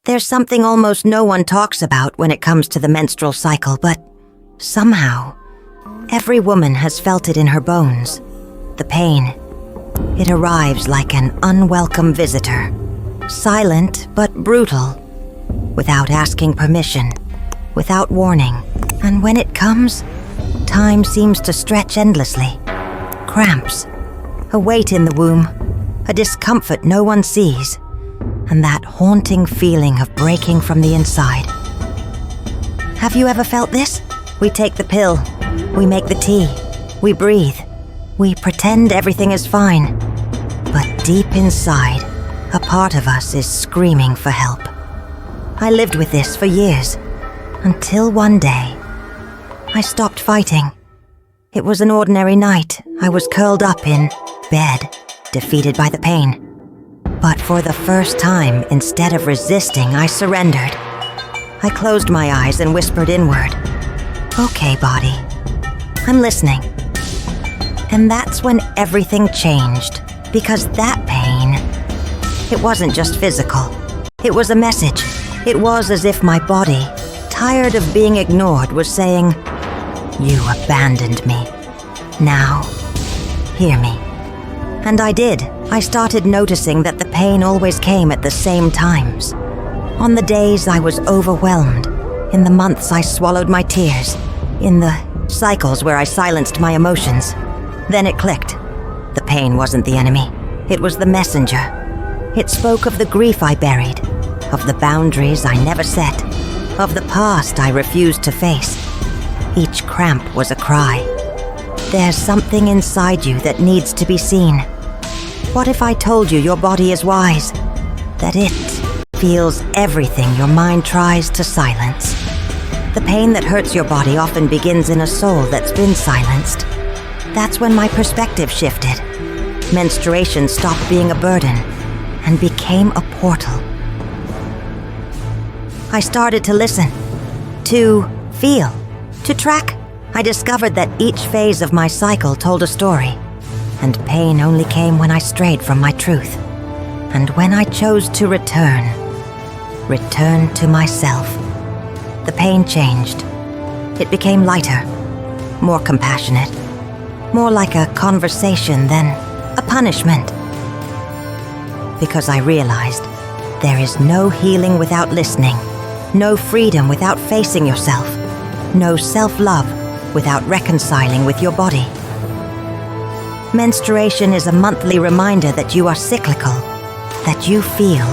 There's something almost no one talks about when it comes to the menstrual cycle, but somehow, every woman has felt it in her bones. The pain. It arrives like an unwelcome visitor. Silent but brutal. Without asking permission. Without warning. And when it comes, time seems to stretch endlessly. Cramps. A weight in the womb. A discomfort no one sees. And that haunting feeling of breaking from the inside. Have you ever felt this? We take the pill. We make the tea. We breathe. We pretend everything is fine. But deep inside, a part of us is screaming for help. I lived with this for years, until one day, I stopped fighting. It was an ordinary night. I was curled up in bed, defeated by the pain. But for the first time, instead of resisting, I surrendered. I closed my eyes and whispered inward, "Okay, body, I'm listening." And that's when everything changed, because that pain, it wasn't just physical. It was a message. It was as if my body, tired of being ignored, was saying, "You abandoned me. Now, hear me." And I did. I started noticing that the pain always came at the same times. On the days I was overwhelmed, in the months I swallowed my tears, in the cycles where I silenced my emotions. Then it clicked. The pain wasn't the enemy. It was the messenger. It spoke of the grief I buried, of the boundaries I never set, of the past I refused to face. Each cramp was a cry. There's something inside you that needs to be seen. What if I told you your body is wise? That it feels everything your mind tries to silence. The pain that hurts your body often begins in a soul that's been silenced. That's when my perspective shifted. Menstruation stopped being a burden and became a portal. I started to listen, to feel, to track. I discovered that each phase of my cycle told a story, and pain only came when I strayed from my truth. And when I chose to return to myself, the pain changed. It became lighter, more compassionate, more like a conversation than a punishment. Because I realized there is no healing without listening, no freedom without facing yourself, no self-love without reconciling with your body. Menstruation is a monthly reminder that you are cyclical, that you feel,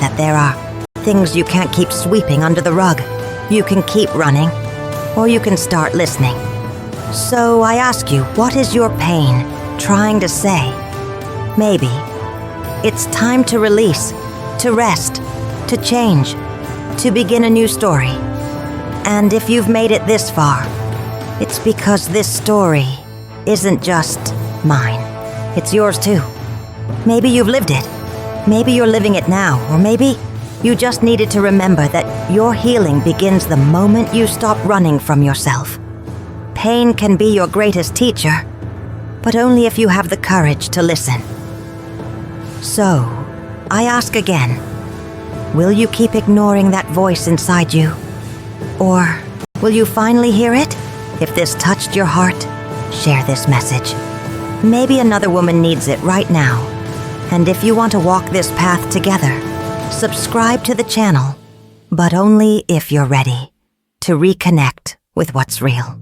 that there are things you can't keep sweeping under the rug. You can keep running, or you can start listening. So I ask you, what is your pain trying to say? Maybe it's time to release, to rest, to change, to begin a new story. And if you've made it this far, it's because this story isn't just mine. It's yours too. Maybe you've lived it. Maybe you're living it now. Or maybe you just needed to remember that your healing begins the moment you stop running from yourself. Pain can be your greatest teacher, but only if you have the courage to listen. So, I ask again, will you keep ignoring that voice inside you? Or will you finally hear it? If this touched your heart, share this message. Maybe another woman needs it right now. And if you want to walk this path together, subscribe to the channel, but only if you're ready to reconnect with what's real.